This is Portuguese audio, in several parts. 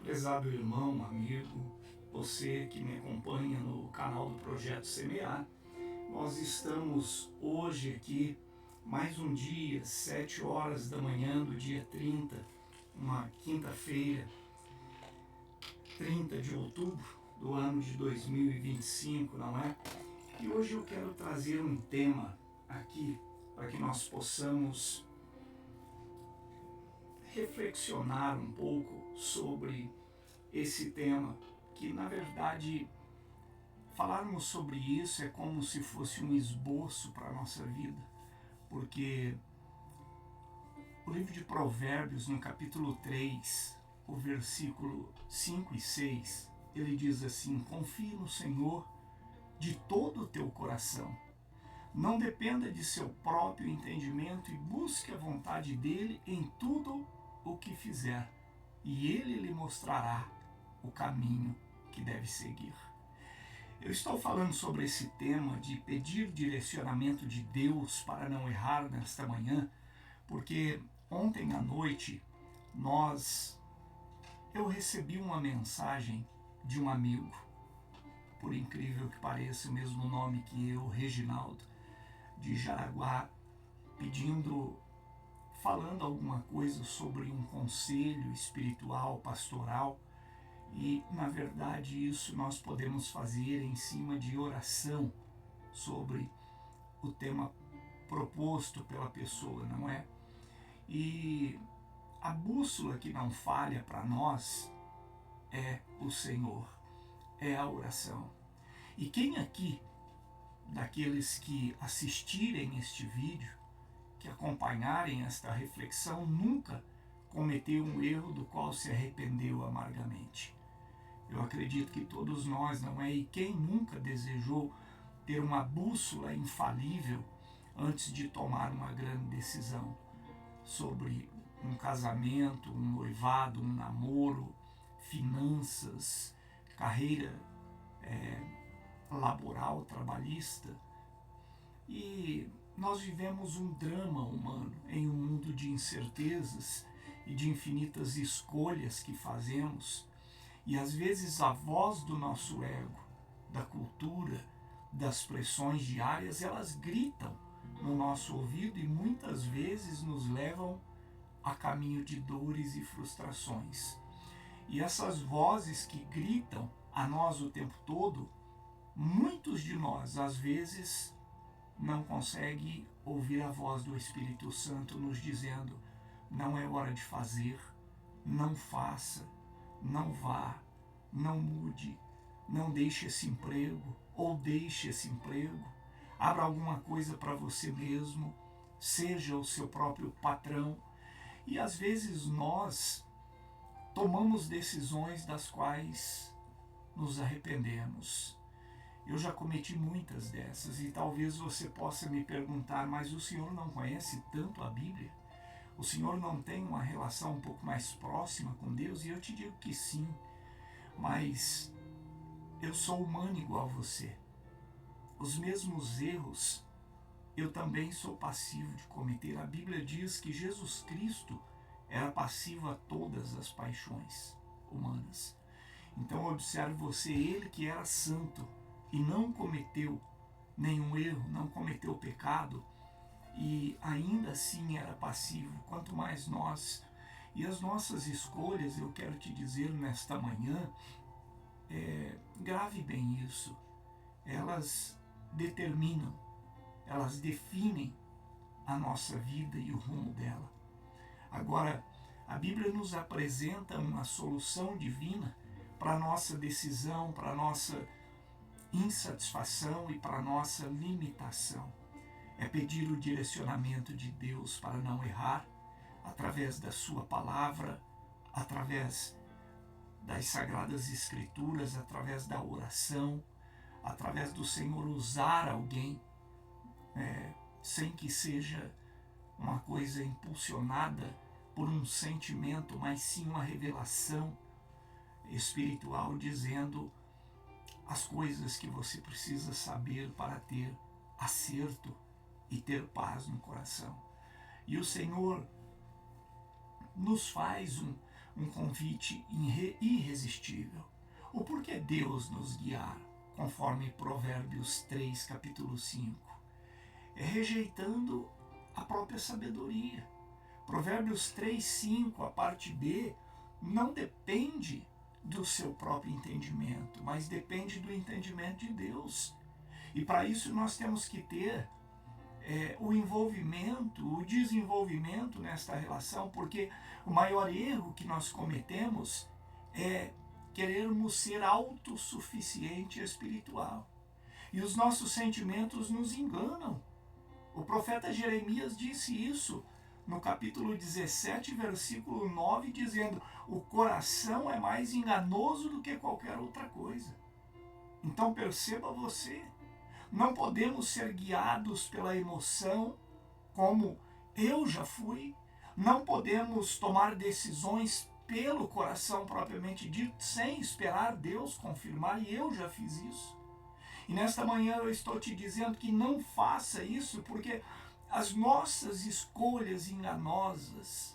Prezado irmão, amigo, você que me acompanha no canal do Projeto Semear, nós estamos hoje aqui, mais um dia, 7 horas da manhã do dia 30, uma quinta-feira, 30 de outubro do ano de 2025, não é? E hoje eu quero trazer um tema aqui para que nós possamos reflexionar um pouco sobre esse tema, que na verdade falarmos sobre isso é como se fosse um esboço para a nossa vida, porque o livro de Provérbios, no capítulo 3, o versículo 5 e 6, ele diz assim: confie no Senhor de todo o teu coração, não dependa de seu próprio entendimento e busque a vontade dele em tudo o que fizer, e ele lhe mostrará o caminho que deve seguir. Eu estou falando sobre esse tema de pedir direcionamento de Deus para não errar nesta manhã, porque ontem à noite eu recebi uma mensagem de um amigo, por incrível que pareça, o mesmo nome que eu, Reginaldo, de Jaraguá, falando alguma coisa sobre um conselho espiritual, pastoral, e na verdade isso nós podemos fazer em cima de oração sobre o tema proposto pela pessoa, não é? E a bússola que não falha para nós é o Senhor, é a oração. E quem aqui, daqueles que assistirem este vídeo, que acompanharem esta reflexão, nunca cometeu um erro do qual se arrependeu amargamente? Eu acredito que todos nós, não é? E quem nunca desejou ter uma bússola infalível antes de tomar uma grande decisão sobre um casamento, um noivado, um namoro, finanças, carreira laboral, trabalhista? E nós vivemos um drama humano em um mundo de incertezas e de infinitas escolhas que fazemos. E às vezes a voz do nosso ego, da cultura, das pressões diárias, elas gritam no nosso ouvido e muitas vezes nos levam a caminho de dores e frustrações. E essas vozes que gritam a nós o tempo todo, muitos de nós às vezes não conseguem ouvir a voz do Espírito Santo nos dizendo: não é hora de fazer, não faça, não vá, não mude, não deixe esse emprego, ou deixe esse emprego, abra alguma coisa para você mesmo, seja o seu próprio patrão. E às vezes nós tomamos decisões das quais nos arrependemos. Eu já cometi muitas dessas e talvez você possa me perguntar: mas o senhor não conhece tanto a Bíblia? O senhor não tem uma relação um pouco mais próxima com Deus? E eu te digo que sim, mas eu sou humano igual a você. Os mesmos erros eu também sou passivo de cometer. A Bíblia diz que Jesus Cristo era passivo a todas as paixões humanas. Então observe você, ele que era santo e não cometeu nenhum erro, não cometeu pecado, e ainda assim era passivo, quanto mais nós. E as nossas escolhas, eu quero te dizer nesta manhã, grave bem isso, elas determinam, elas definem a nossa vida e o rumo dela. Agora, a Bíblia nos apresenta uma solução divina para a nossa decisão, para a nossa insatisfação e para a nossa limitação. É pedir o direcionamento de Deus para não errar, através da sua palavra, através das Sagradas Escrituras, através da oração, através do Senhor usar alguém, sem que seja uma coisa impulsionada por um sentimento, mas sim uma revelação espiritual dizendo as coisas que você precisa saber para ter acerto e ter paz no coração. E o Senhor nos faz um convite irresistível. O porquê Deus nos guiar, conforme Provérbios 3, capítulo 5, é rejeitando a própria sabedoria. Provérbios 3, 5, a parte B, não depende do seu próprio entendimento, mas depende do entendimento de Deus. E para isso nós temos que ter o envolvimento, o desenvolvimento nesta relação, porque o maior erro que nós cometemos é querermos ser autossuficiente espiritual. E os nossos sentimentos nos enganam. O profeta Jeremias disse isso no capítulo 17, versículo 9, dizendo: o coração é mais enganoso do que qualquer outra coisa. Então perceba você, não podemos ser guiados pela emoção, como eu já fui, não podemos tomar decisões pelo coração propriamente dito, sem esperar Deus confirmar, e eu já fiz isso. E nesta manhã eu estou te dizendo que não faça isso, porque as nossas escolhas enganosas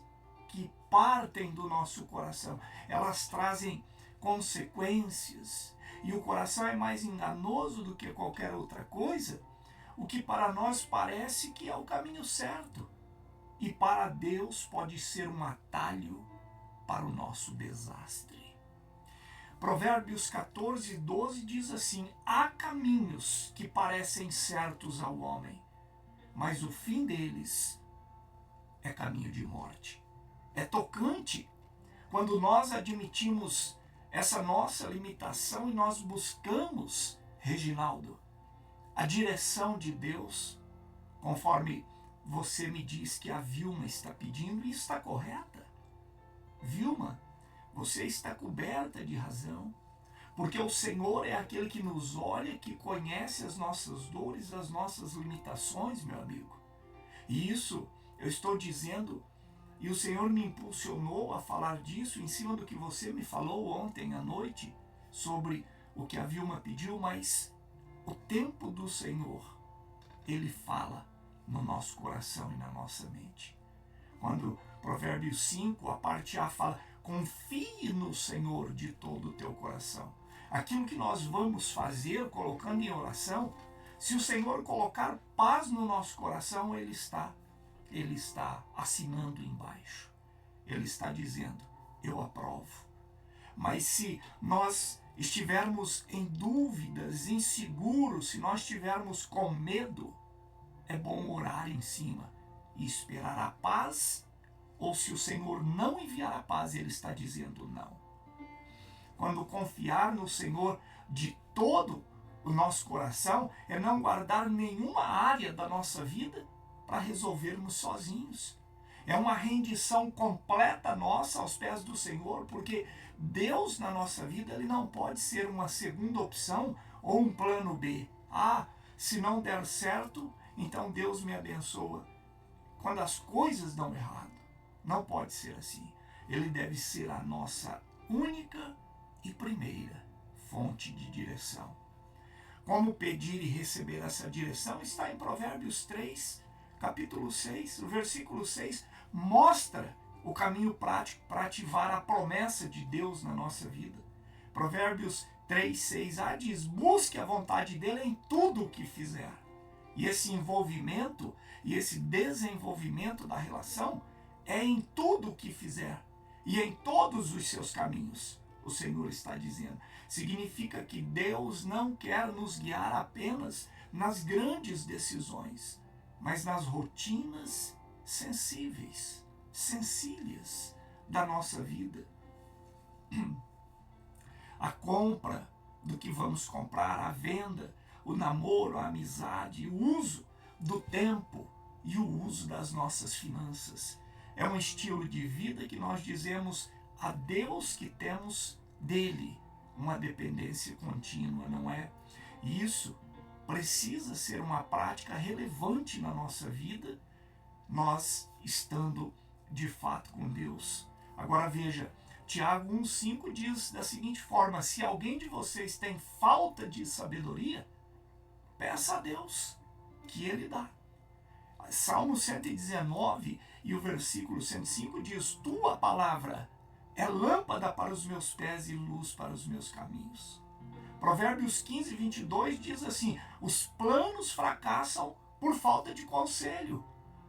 que partem do nosso coração, elas trazem consequências, e o coração é mais enganoso do que qualquer outra coisa, o que para nós parece que é o caminho certo, e para Deus pode ser um atalho para o nosso desastre. Provérbios 14, 12 diz assim: há caminhos que parecem certos ao homem, mas o fim deles é caminho de morte. É tocante quando nós admitimos essa nossa limitação e nós buscamos, Reginaldo, a direção de Deus, conforme você me diz que a Vilma está pedindo, e está correta. Vilma, você está coberta de razão, porque o Senhor é aquele que nos olha, que conhece as nossas dores, as nossas limitações, meu amigo. E isso eu estou dizendo, e o Senhor me impulsionou a falar disso em cima do que você me falou ontem à noite, sobre o que a Vilma pediu, mas o tempo do Senhor, Ele fala no nosso coração e na nossa mente. Quando Provérbios 5, a parte A fala: confie no Senhor de todo o teu coração. Aquilo que nós vamos fazer, colocando em oração, se o Senhor colocar paz no nosso coração, Ele está assinando embaixo. Ele está dizendo: eu aprovo. Mas se nós estivermos em dúvidas, inseguros, se nós estivermos com medo, é bom orar em cima e esperar a paz. Ou se o Senhor não enviar a paz, Ele está dizendo não. Quando confiar no Senhor de todo o nosso coração, é não guardar nenhuma área da nossa vida para resolvermos sozinhos. É uma rendição completa nossa aos pés do Senhor, porque Deus na nossa vida, Ele não pode ser uma segunda opção ou um plano B. Se não der certo, então Deus me abençoa. Quando as coisas dão errado, não pode ser assim. Ele deve ser a nossa única e primeira fonte de direção. Como pedir e receber essa direção está em Provérbios 3, capítulo 6. O versículo 6 mostra o caminho prático para ativar a promessa de Deus na nossa vida. Provérbios 3, 6a diz: busque a vontade dele em tudo o que fizer. E esse envolvimento e esse desenvolvimento da relação é em tudo o que fizer e em todos os seus caminhos, o Senhor está dizendo. Significa que Deus não quer nos guiar apenas nas grandes decisões, mas nas rotinas sensíveis, sencillas da nossa vida. A compra do que vamos comprar, a venda, o namoro, a amizade, o uso do tempo e o uso das nossas finanças. É um estilo de vida que nós dizemos a Deus que temos dele, uma dependência contínua, não é? E isso precisa ser uma prática relevante na nossa vida, nós estando de fato com Deus. Agora veja, Tiago 1,5 diz da seguinte forma: se alguém de vocês tem falta de sabedoria, peça a Deus, que Ele dá. Salmo 119 e o versículo 105 diz: tua palavra é lâmpada para os meus pés e luz para os meus caminhos. Provérbios 15, 22 diz assim: os planos fracassam por falta de conselho,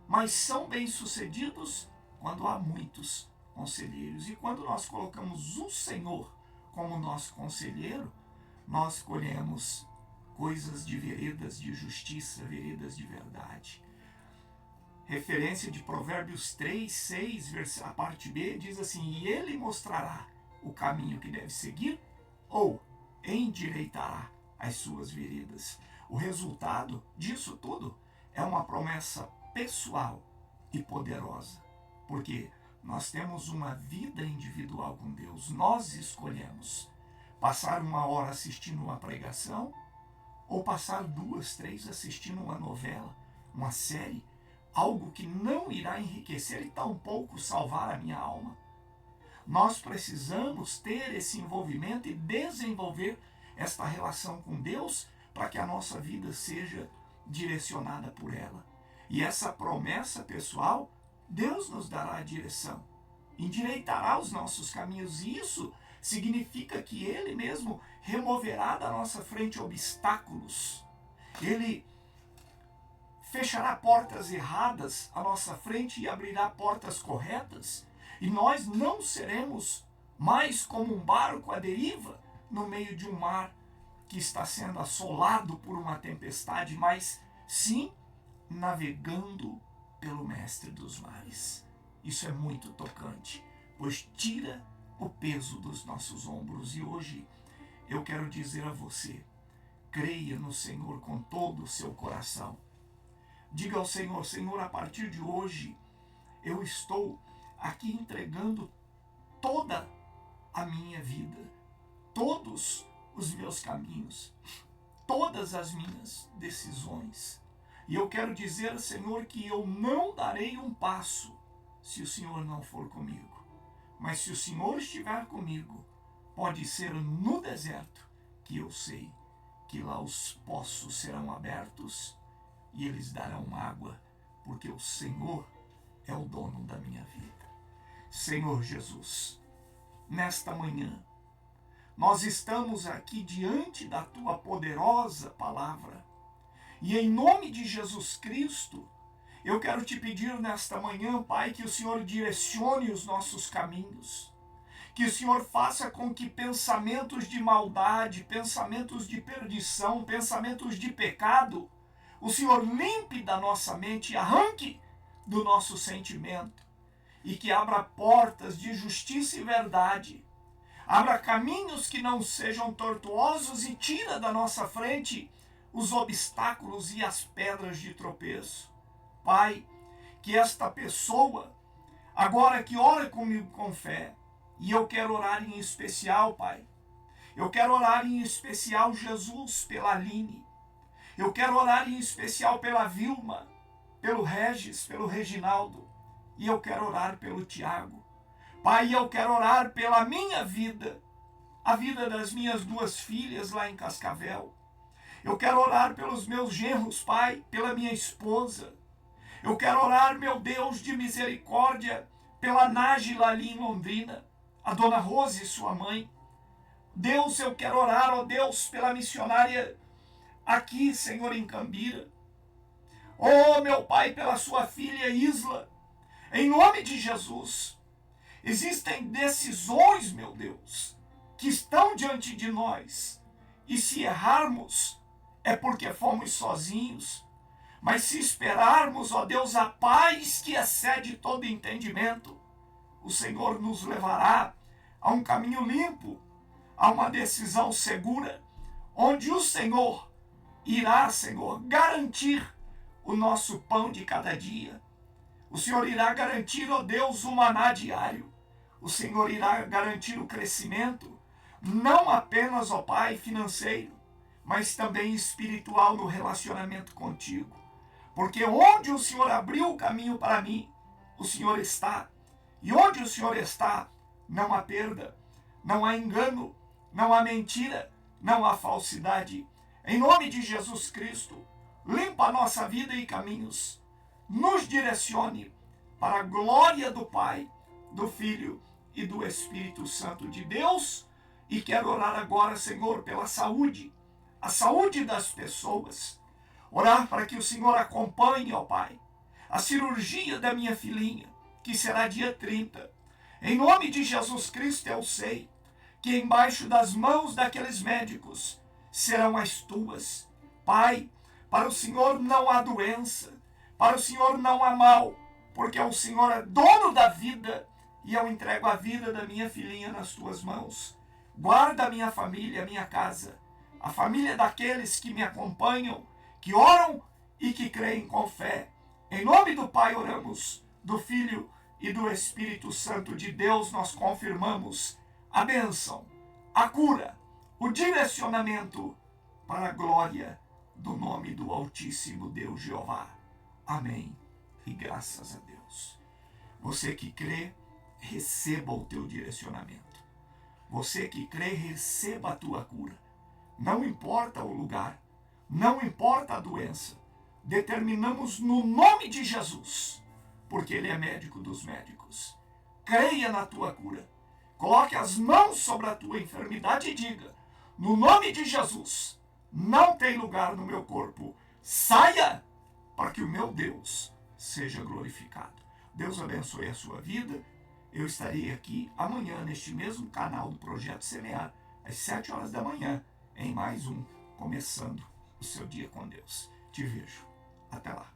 mas são bem-sucedidos quando há muitos conselheiros. E quando nós colocamos o Senhor como nosso conselheiro, nós colhemos coisas de veredas de justiça, veredas de verdade. Referência de Provérbios 3, 6, a parte B, diz assim: e ele mostrará o caminho que deve seguir, ou endireitará as suas veredas. O resultado disso tudo é uma promessa pessoal e poderosa, porque nós temos uma vida individual com Deus. Nós escolhemos passar 1 hora assistindo uma pregação, ou passar 2, 3 assistindo uma novela, uma série, algo que não irá enriquecer e tampouco salvar a minha alma. Nós precisamos ter esse envolvimento e desenvolver esta relação com Deus para que a nossa vida seja direcionada por ela. E essa promessa pessoal, Deus nos dará a direção, endireitará os nossos caminhos, e isso significa que Ele mesmo removerá da nossa frente obstáculos. Ele fechará portas erradas à nossa frente e abrirá portas corretas, e nós não seremos mais como um barco à deriva no meio de um mar que está sendo assolado por uma tempestade, mas sim navegando pelo Mestre dos mares. Isso é muito tocante, pois tira o peso dos nossos ombros. E hoje eu quero dizer a você: creia no Senhor com todo o seu coração. Diga ao Senhor: Senhor, a partir de hoje eu estou aqui entregando toda a minha vida, todos os meus caminhos, todas as minhas decisões. E eu quero dizer, Senhor, que eu não darei um passo se o Senhor não for comigo. Mas se o Senhor estiver comigo, pode ser no deserto que eu sei que lá os poços serão abertos e eles darão água, porque o Senhor é o dono da minha vida. Senhor Jesus, nesta manhã, nós estamos aqui diante da Tua poderosa palavra. E em nome de Jesus Cristo, eu quero te pedir nesta manhã, Pai, que o Senhor direcione os nossos caminhos. Que o Senhor faça com que pensamentos de maldade, pensamentos de perdição, pensamentos de pecado, o Senhor limpe da nossa mente e arranque do nosso sentimento. E que abra portas de justiça e verdade. Abra caminhos que não sejam tortuosos e tira da nossa frente os obstáculos e as pedras de tropeço. Pai, que esta pessoa, agora que ora comigo com fé, e eu quero orar em especial, Pai, eu quero orar em especial, Jesus, pela Aline, eu quero orar em especial pela Vilma, pelo Regis, pelo Reginaldo, e eu quero orar pelo Tiago. Pai, eu quero orar pela minha vida, a vida das minhas 2 filhas lá em Cascavel. Eu quero orar pelos meus genros, Pai, pela minha esposa. Eu quero orar, meu Deus de misericórdia, pela Nájila ali em Londrina, a Dona Rose, sua mãe. Deus, eu quero orar, ó Deus, pela missionária aqui, Senhor, em Cambira. Oh, meu Pai, pela sua filha Isla. Em nome de Jesus, existem decisões, meu Deus, que estão diante de nós. E se errarmos, é porque fomos sozinhos. Mas se esperarmos, ó Deus, a paz que excede todo entendimento, o Senhor nos levará a um caminho limpo, a uma decisão segura, onde o Senhor irá, Senhor, garantir o nosso pão de cada dia. O Senhor irá garantir, ó Deus, o maná diário. O Senhor irá garantir o crescimento, não apenas, ó Pai, financeiro, mas também espiritual no relacionamento contigo. Porque onde o Senhor abriu o caminho para mim, o Senhor está. E onde o Senhor está, não há perda, não há engano, não há mentira, não há falsidade. Em nome de Jesus Cristo, limpa a nossa vida e caminhos. Nos direcione para a glória do Pai, do Filho e do Espírito Santo de Deus. E quero orar agora, Senhor, pela saúde, a saúde das pessoas. Orar para que o Senhor acompanhe, ó Pai, a cirurgia da minha filhinha, que será dia 30. Em nome de Jesus Cristo eu sei que embaixo das mãos daqueles médicos serão as tuas. Pai, para o Senhor não há doença, para o Senhor não há mal, porque o Senhor é dono da vida e eu entrego a vida da minha filhinha nas tuas mãos. Guarda a minha família, a minha casa, a família daqueles que me acompanham, que oram e que creem com fé. Em nome do Pai oramos, do Filho e do Espírito Santo de Deus nós confirmamos a bênção, a cura, o direcionamento para a glória do nome do Altíssimo Deus Jeová. Amém. E graças a Deus. Você que crê, receba o teu direcionamento. Você que crê, receba a tua cura. Não importa o lugar, não importa a doença. Determinamos no nome de Jesus, porque Ele é médico dos médicos. Creia na tua cura. Coloque as mãos sobre a tua enfermidade e diga, no nome de Jesus, não tem lugar no meu corpo. Saia, para que o meu Deus seja glorificado. Deus abençoe a sua vida. Eu estarei aqui amanhã, neste mesmo canal do Projeto Semear, às 7 horas da manhã, em mais um Começando o Seu Dia com Deus. Te vejo. Até lá.